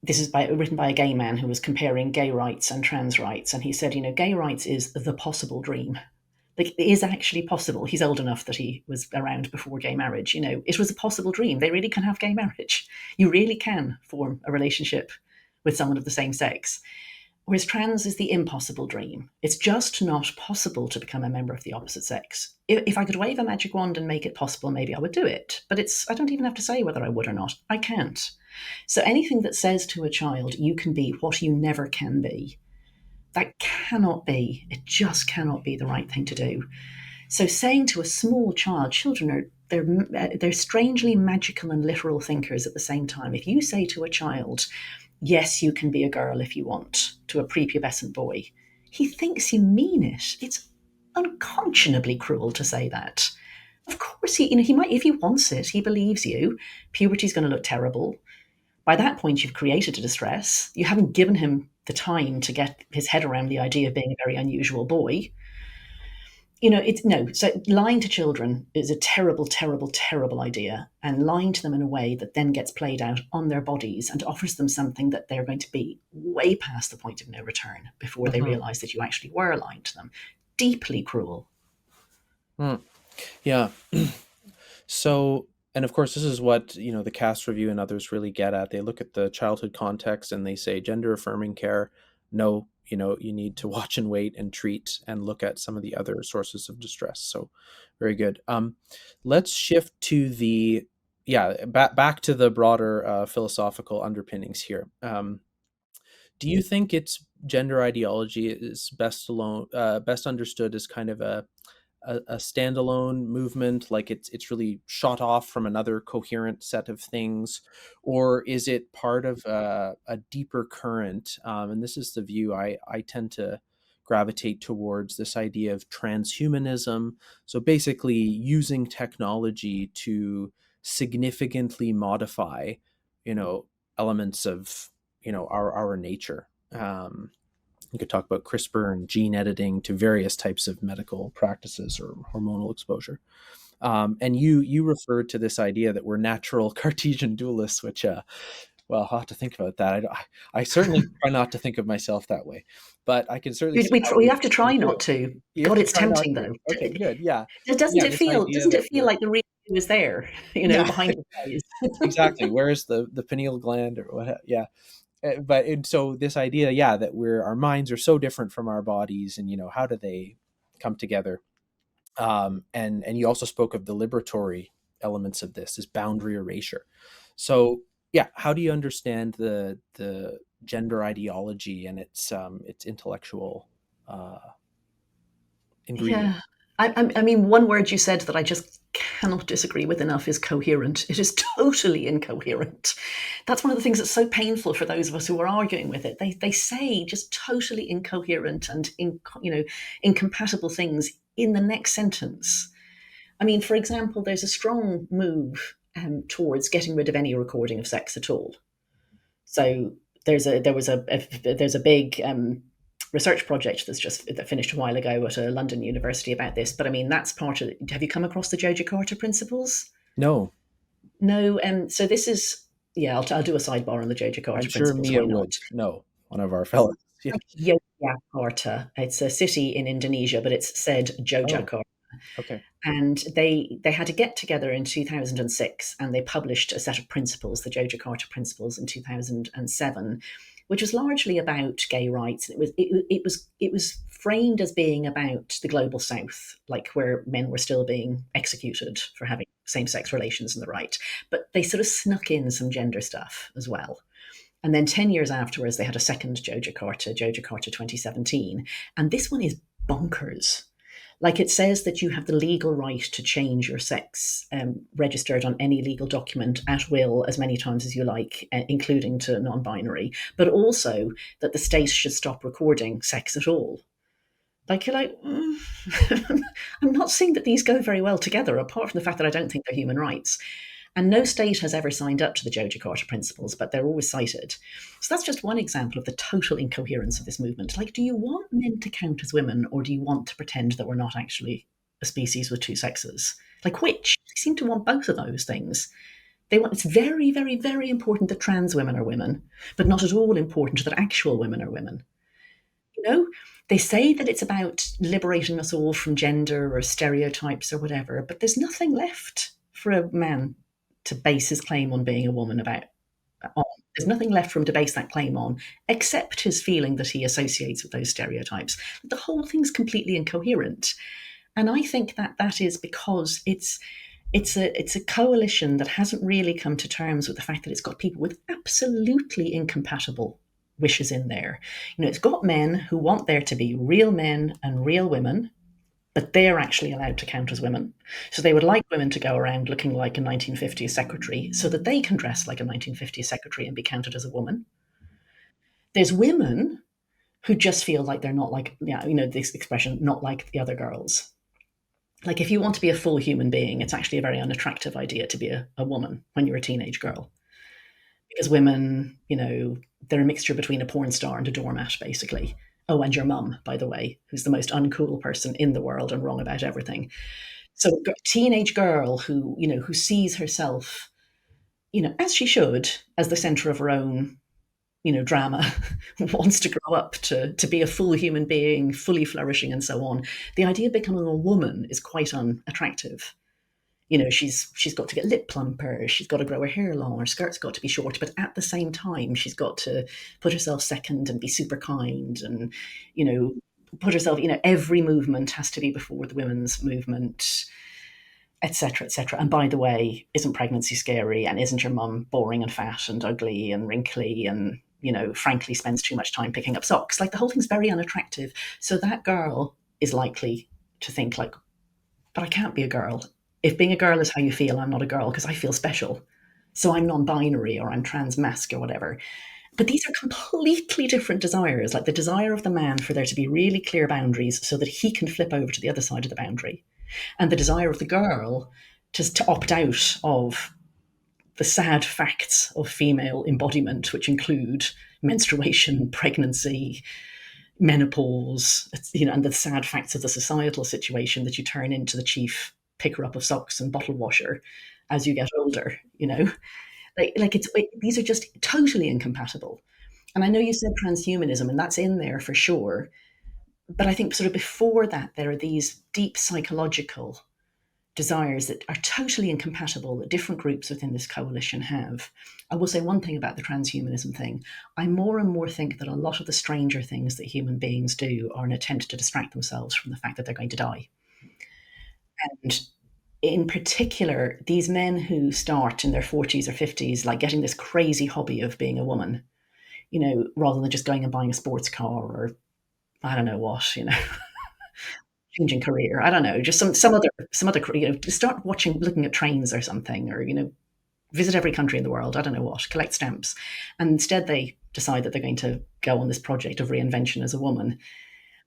this is written by a gay man who was comparing gay rights and trans rights. And he said, gay rights is the possible dream. Like, it is actually possible. He's old enough that he was around before gay marriage. It was a possible dream. They really can have gay marriage. You really can form a relationship with someone of the same sex. Whereas trans is the impossible dream. It's just not possible to become a member of the opposite sex. If I could wave a magic wand and make it possible, maybe I would do it. But I don't even have to say whether I would or not. I can't. So anything that says to a child, you can be what you never can be, that cannot be. It just cannot be the right thing to do. So saying to a small child, children they're strangely magical and literal thinkers at the same time. If you say to a child, yes, you can be a girl if you want, to a prepubescent boy, he thinks you mean it. It's unconscionably cruel to say that. Of course, he might, if he wants it, he believes you. Puberty's going to look terrible. By that point, you've created a distress. You haven't given him the time to get his head around the idea of being a very unusual boy. So lying to children is a terrible, terrible, terrible idea, and lying to them in a way that then gets played out on their bodies and offers them something that they're going to be way past the point of no return before they realize that you actually were lying to them. Deeply cruel. Yeah. So, and of course, this is what, the Cass Review and others really get at. They look at the childhood context and they say gender affirming care, no, you need to watch and wait and treat and look at some of the other sources of distress. So very good. Let's shift to back to the broader philosophical underpinnings here. Do you think it's gender ideology is best understood as kind of a standalone movement, like it's really shot off from another coherent set of things, or is it part of a deeper current? And this is the view I tend to gravitate towards, this idea of transhumanism. So basically using technology to significantly modify, elements of, our nature. You could talk about CRISPR and gene editing to various types of medical practices or hormonal exposure. And you referred to this idea that we're natural Cartesian dualists, which, I'll have to think about that. I certainly try not to think of myself that way, but I can certainly see we have to try not to. God, it's tempting though. Okay, good. Yeah. Doesn't it feel that like the real who is there, Yeah, behind the eyes. exactly. Where is the pineal gland or what? Yeah. But and so this idea, yeah, that our minds are so different from our bodies, and how do they come together? And you also spoke of the liberatory elements of this boundary erasure. So yeah, how do you understand the gender ideology and its intellectual uh, ingredient? Yeah. I mean, one word you said that I just cannot disagree with enough is coherent. It is totally incoherent. That's one of the things that's so painful for those of us who are arguing with it. They say just totally incoherent and incompatible things in the next sentence. I mean, for example, there's a strong move towards getting rid of any recording of sex at all. So there's a big research project that finished a while ago at a London university about this. But I mean, that's part of. Have you come across the Joe Jakarta principles? No, No. So this is yeah. I'll do a sidebar on the Joe I'm Jakarta sure principles. Mia Why not? would know, one of our fellows. Yeah. Like Yogyakarta. It's a city in Indonesia, but it's said Oh, Jojakarta. okay. And they had to get together in 2006, and they published a set of principles, the Joe Jakarta principles, in 2007, which was largely about gay rights. It was framed as being about the global south, like where men were still being executed for having same-sex relations and the right, but they sort of snuck in some gender stuff as well. And then 10 years afterwards, they had a second Joe Jakarta 2017. And this one is bonkers. Like it says that you have the legal right to change your sex registered on any legal document at will as many times as you like, including to non binary, but also that the state should stop recording sex at all. Like you're like, I'm not seeing that these go very well together, apart from the fact that I don't think they're human rights. And no state has ever signed up to the Joe Jakarta principles, but they're always cited. So that's just one example of the total incoherence of this movement. Like, do you want men to count as women, or do you want to pretend that we're not actually a species with two sexes? Like, which? They seem to want both of those things. They want it's very, very, very important that trans women are women, but not at all important that actual women are women. You know, they say that it's about liberating us all from gender or stereotypes or whatever, but there's nothing left for a man to base his claim on being a woman on. There's nothing left for him to base that claim on except his feeling that he associates with those stereotypes. The whole thing's completely incoherent. And I think that that is because it's a coalition that hasn't really come to terms with the fact that it's got people with absolutely incompatible wishes in there. It's got men who want there to be real men and real women, but they're actually allowed to count as women. So they would like women to go around looking like a 1950s secretary so that they can dress like a 1950s secretary and be counted as a woman. There's women who just feel like they're not like, yeah, this expression, not like the other girls. Like if you want to be a full human being, it's actually a very unattractive idea to be a woman when you're a teenage girl. Because women, they're a mixture between a porn star and a doormat, basically. Oh, and your mum, by the way, who's the most uncool person in the world and wrong about everything. So, a teenage girl who sees herself, as she should, as the center of her own, drama, wants to grow up to be a full human being, fully flourishing, and so on. The idea of becoming a woman is quite unattractive. She's got to get lip plumper, she's got to grow her hair long, her skirt's got to be short, but at the same time she's got to put herself second and be super kind and you know put herself, every movement has to be before the women's movement, etc., etc. And by the way, isn't pregnancy scary, and isn't your mum boring and fat and ugly and wrinkly and frankly spends too much time picking up socks? Like the whole thing's very unattractive. So that girl is likely to think like, but I can't be a girl. If being a girl is how you feel, I'm not a girl because I feel special. So I'm non binary or I'm trans masc or whatever. But these are completely different desires. Like the desire of the man for there to be really clear boundaries so that he can flip over to the other side of the boundary. And the desire of the girl to opt out of the sad facts of female embodiment, which include menstruation, pregnancy, menopause, and the sad facts of the societal situation that you turn into the chief picker up of socks and bottle washer as you get older. These are just totally incompatible. And I know you said transhumanism, and that's in there for sure. But I think sort of before that, there are these deep psychological desires that are totally incompatible that different groups within this coalition have. I will say one thing about the transhumanism thing. I more and more think that a lot of the stranger things that human beings do are an attempt to distract themselves from the fact that they're going to die. And in particular, these men who start in their 40s or 50s, like getting this crazy hobby of being a woman, rather than just going and buying a sports car or I don't know what, changing career. I don't know, just some other, start looking at trains or something, or visit every country in the world. I don't know what, collect stamps, and instead they decide that they're going to go on this project of reinvention as a woman.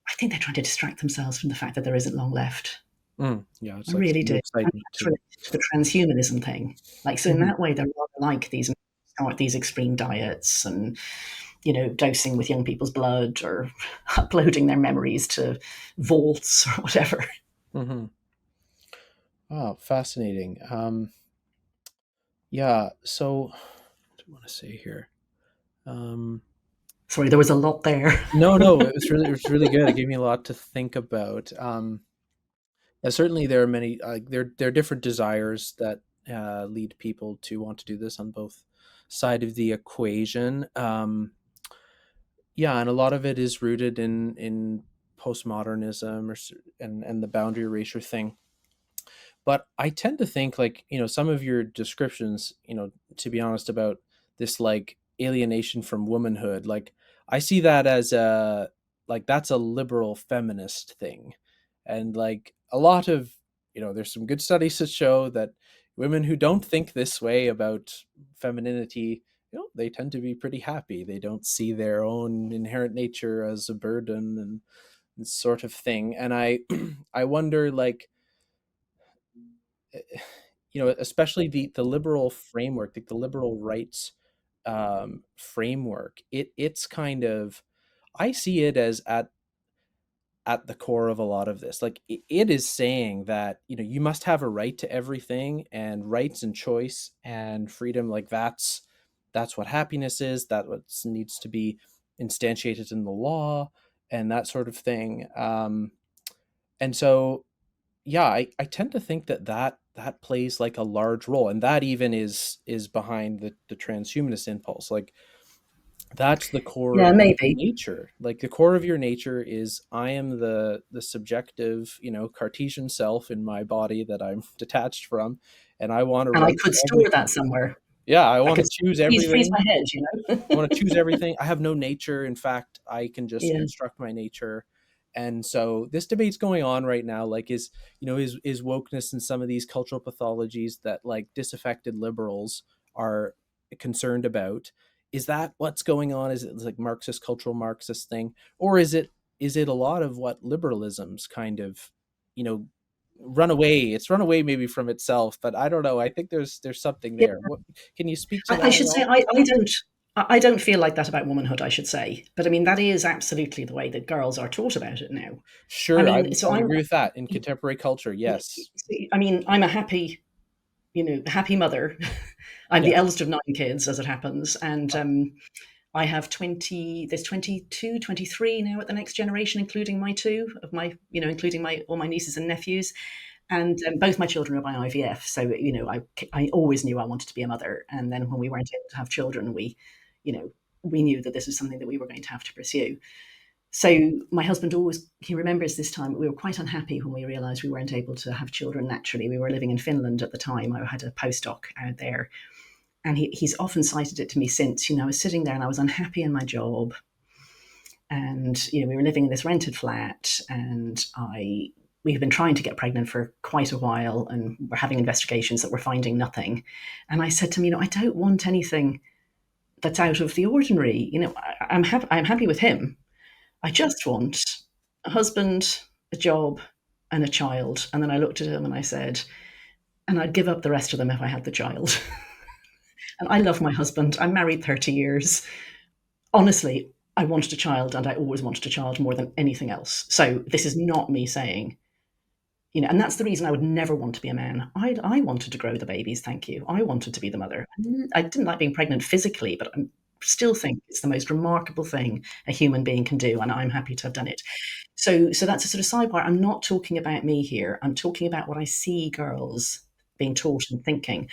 I think they're trying to distract themselves from the fact that there isn't long left. Yeah, I it's like really some do. And excitement that's to it. related to the transhumanism thing. Like, so in Mhm. that way, they're rather like these start these extreme diets and dosing with young people's blood or uploading their memories to vaults or whatever. Mhm. Wow, fascinating. Yeah, so what do I want to say here? Um, Sorry, there was a lot there. no, no, it was really good. It gave me a lot to think about. Yeah, certainly there are many there are different desires that lead people to want to do this on both side of the equation. Yeah, and a lot of it is rooted in postmodernism and the boundary erasure thing. But I tend to think, like, some of your descriptions, to be honest, about this, like, alienation from womanhood, like, I see that as a, like, that's a liberal feminist thing. And, like, a lot of, there's some good studies that show that women who don't think this way about femininity, they tend to be pretty happy. They don't see their own inherent nature as a burden and sort of thing. And I I wonder, like, especially the liberal framework, the liberal rights framework. It's kind of, I see it as at the core of a lot of this. Like, it is saying that you must have a right to everything, and rights and choice and freedom. Like, that's what happiness is. That what needs to be instantiated in the law and that sort of thing. And so, yeah, I tend to think that plays like a large role, and that even is behind the transhumanist impulse. Like, that's the core Yeah, of maybe. nature. Like, the core of your nature is, I am the subjective, Cartesian self in my body that I'm detached from, and I want to And I write could store everything. that somewhere. Yeah, I I want could to choose freeze everything. my head, I want to choose everything. I have no nature. In fact, I can just Yeah. construct my nature. And so this debate's going on right now. Like, is wokeness and some of these cultural pathologies that, like, disaffected liberals are concerned about? Is that what's going on? Is it like Marxist cultural Marxist thing, or is it a lot of what liberalism's kind of, you know, run away? It's run away maybe from itself, but I don't know. I think there's something Yeah. there. What, can you speak to I that at should say all? I don't feel like that about womanhood, I should say. But I mean, that is absolutely the way that girls are taught about it now. I Sure, I mean, would so I would I'm, agree with that. In contemporary culture, yes. I mean, I'm a happy, happy mother. I'm the Yes. eldest of 9 kids, as it happens. And I have 20, there's 22, 23 now at the next generation, including my two of my, including all my nieces and nephews. And both my children are by IVF. So, I always knew I wanted to be a mother. And then when we weren't able to have children, you know, we knew that this was something that we were going to have to pursue. So my husband he remembers this time, we were quite unhappy when we realized we weren't able to have children naturally. We were living in Finland at the time. I had a postdoc out there. And he's often cited it to me since, I was sitting there and I was unhappy in my job. And, we were living in this rented flat and we had been trying to get pregnant for quite a while and we're having investigations that we're finding nothing. And I said to him, I don't want anything that's out of the ordinary. I'm happy with him. I just want a husband, a job, and a child. And then I looked at him and I said, and I'd give up the rest of them if I had the child. And I love my husband. I'm married 30 years. Honestly, I wanted a child and I always wanted a child more than anything else. So this is not me saying, and that's the reason I would never want to be a man. I wanted to grow the babies, thank you. I wanted to be the mother. I didn't like being pregnant physically, but still think it's the most remarkable thing a human being can do, and I'm happy to have done it. So that's a sort of sidebar. I'm not talking about me here. I'm talking about what I see girls being taught and thinking.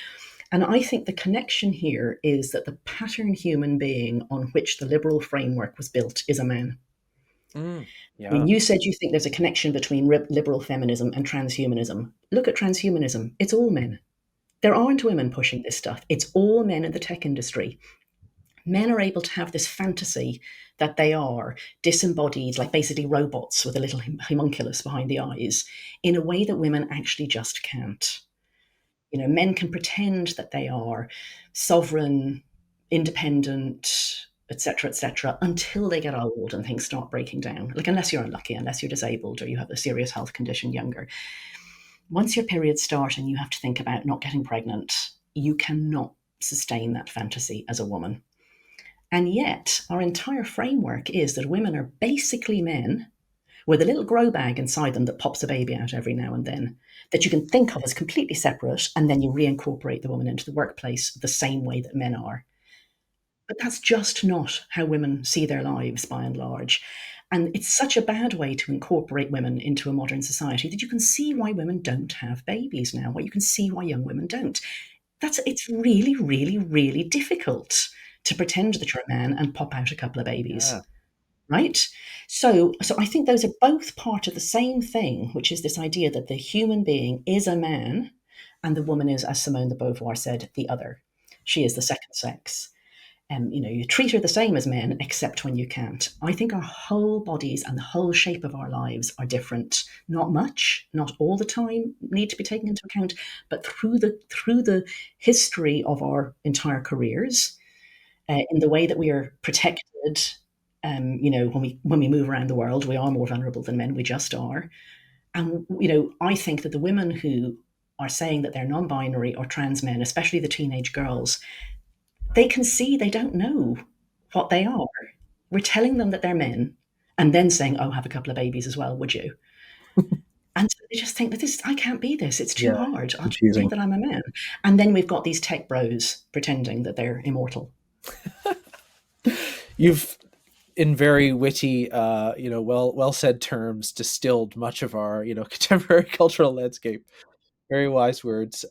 And I think the connection here is that the pattern human being on which the liberal framework was built is a man. Mm, I mean, yeah. you said you think there's a connection between liberal feminism and transhumanism. Look at transhumanism. It's all men. There aren't women pushing this stuff. It's all men in the tech industry. Men are able to have this fantasy that they are disembodied, like basically robots with a little homunculus behind the eyes, in a way that women actually just can't. You know, men can pretend that they are sovereign, independent, etc., until they get old and things start breaking down. Like, unless you're unlucky, unless you're disabled or you have a serious health condition younger. Once your periods start and you have to think about not getting pregnant, you cannot sustain that fantasy as a woman. And yet, our entire framework is that women are basically men with a little grow bag inside them that pops a baby out every now and then, that you can think of as completely separate, and then you reincorporate the woman into the workplace the same way that men are. But that's just not how women see their lives by and large. And it's such a bad way to incorporate women into a modern society that you can see why women don't have babies now, why you can see why young women don't. It's really, really, really difficult to pretend that you're a man and pop out a couple of babies, Yeah. right? So I think those are both part of the same thing, which is this idea that the human being is a man and the woman is, as Simone de Beauvoir said, the other. She is the second sex. You know, you treat her the same as men, except when you can't. I think our whole bodies and the whole shape of our lives are different. Not much, not all the time, need to be taken into account, but through the history of our entire careers, in the way that we are protected. You know, when we move around the world, we are more vulnerable than men. We just are. And you know, I think that the women who are saying that they're non-binary or trans men, especially the teenage girls, they can see they don't know what they are. We're telling them that they're men and then saying, oh, have a couple of babies as well, would you? And so they just think that I can't be this. It's too Yeah. hard. I'll just say Confusing. that I'm a man. And then we've got these tech bros pretending that they're immortal. You've, in very witty, well said terms, distilled much of our, contemporary cultural landscape. Very wise words.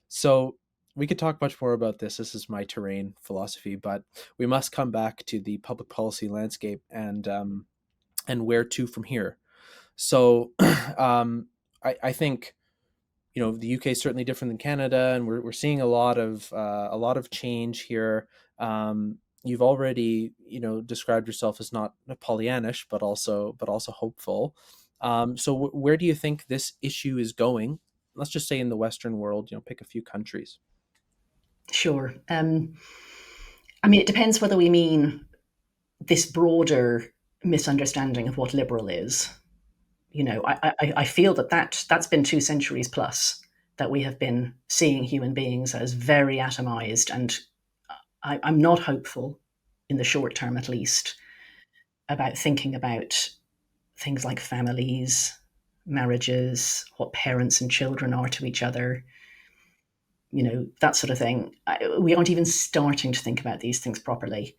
So we could talk much more about this. This is my terrain, philosophy, but we must come back to the public policy landscape and where to from here. So I think the UK is certainly different than Canada, and we're seeing a lot of change here. You've already described yourself as not Pollyannish, but also hopeful. So where do you think this issue is going? Let's just say in the Western world, pick a few countries. Sure. I mean, it depends whether we mean this broader misunderstanding of what liberal is. You know, I feel that's been 2 centuries plus that we have been seeing human beings as very atomized, and I'm not hopeful in the short term, at least, about thinking about things like families, marriages, what parents and children are to each other, that sort of thing. We aren't even starting to think about these things properly.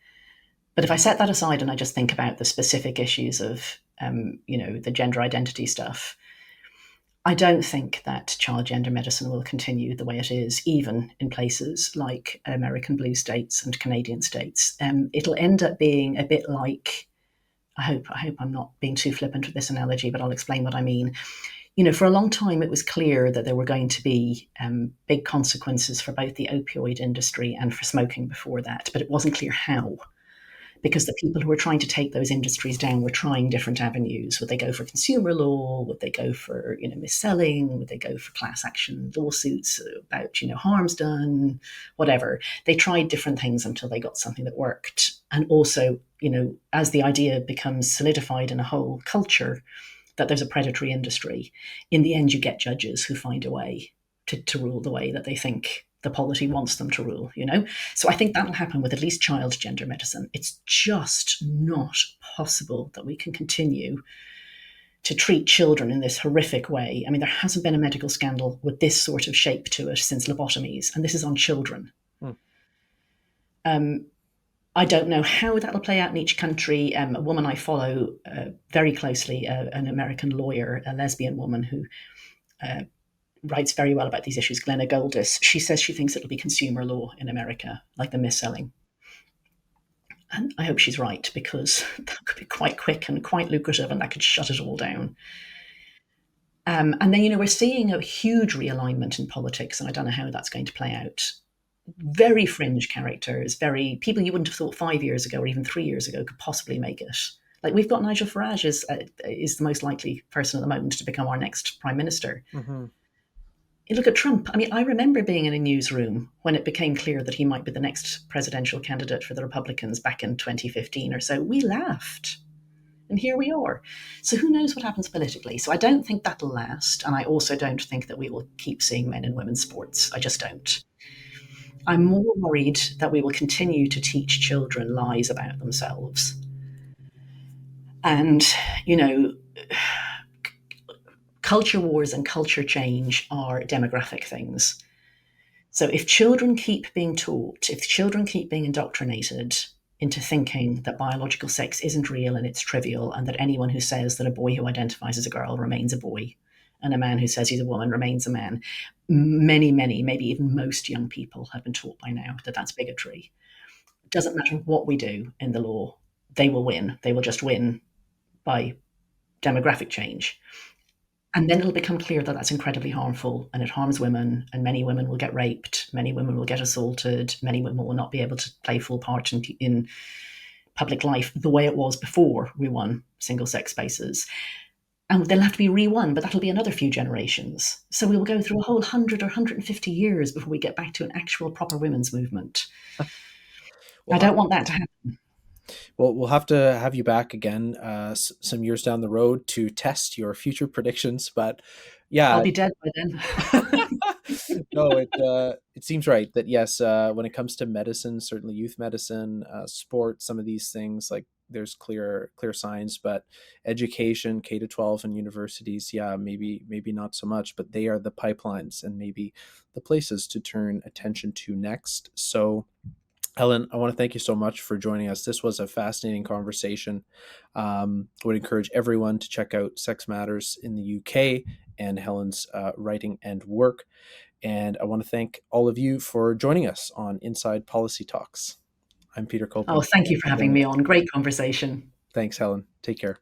But if I set that aside and I just think about the specific issues of, the gender identity stuff, I don't think that child gender medicine will continue the way it is, even in places like American blue states and Canadian states. It'll end up being a bit like, I hope I'm not being too flippant with this analogy, but I'll explain what I mean. For a long time, it was clear that there were going to be big consequences for both the opioid industry and for smoking before that, but it wasn't clear how, because the people who were trying to take those industries down were trying different avenues. Would they go for consumer law? Would they go for mis-selling? Would they go for class action lawsuits about harms done? Whatever. They tried different things until they got something that worked. And also, as the idea becomes solidified in a whole culture that there's a predatory industry, in the end you get judges who find a way to rule the way that they think the polity wants them to rule. So I think that'll happen with at least child gender medicine. It's just not possible that we can continue to treat children in this horrific way. I mean, there hasn't been a medical scandal with this sort of shape to it since lobotomies, and this is on children. Hmm. I don't know how that'll play out in each country. A woman I follow very closely, an American lawyer, a lesbian woman who uh, writes very well about these issues, Glenna Goldis, she says she thinks it'll be consumer law in America, like the mis-selling. And I hope she's right, because that could be quite quick and quite lucrative, and that could shut it all down. And then, we're seeing a huge realignment in politics, and I don't know how that's going to play out. Very fringe characters, very people you wouldn't have thought 5 years ago or even 3 years ago could possibly make it. Like, we've got Nigel Farage is the most likely person at the moment to become our next prime minister. Mm-hmm. You look at Trump. I mean, I remember being in a newsroom when it became clear that he might be the next presidential candidate for the Republicans back in 2015 or so. We laughed. And here we are. So who knows what happens politically? So I don't think that'll last. And I also don't think that we will keep seeing men in women's sports. I just don't. I'm more worried that we will continue to teach children lies about themselves. And, you know, culture wars and culture change are demographic things. So if children keep being taught, if children keep being indoctrinated into thinking that biological sex isn't real and it's trivial, and that anyone who says that a boy who identifies as a girl remains a boy, and a man who says he's a woman remains a man, many, many, maybe even most young people have been taught by now that that's bigotry. It doesn't matter what we do in the law, they will win. They will just win by demographic change. And then it'll become clear that that's incredibly harmful, and it harms women, and many women will get raped, many women will get assaulted, many women will not be able to play full part in public life the way it was before we won single sex spaces. And they'll have to be re-won, but that'll be another few generations. So we will go through a whole 100 or 150 years before we get back to an actual proper women's movement. I We'll have don't want that to happen. we'll have to have you back again some years down the road to test your future predictions. But I'll yeah, be dead by then. no, it seems right that yes, when it comes to medicine, certainly youth medicine, sport, some of these things, like there's clear signs, but education, K to 12 and universities, yeah, maybe not so much, but they are the pipelines and maybe the places to turn attention to next. So Helen, I want to thank you so much for joining us. This was a fascinating conversation. I would encourage everyone to check out Sex Matters in the UK and Helen's writing and work. And I want to thank all of you for joining us on Inside Policy Talks. I'm Peter Oh, Copeland. thank you Thanks for for having joining me us. on. Great conversation. Thanks, Helen. Take care.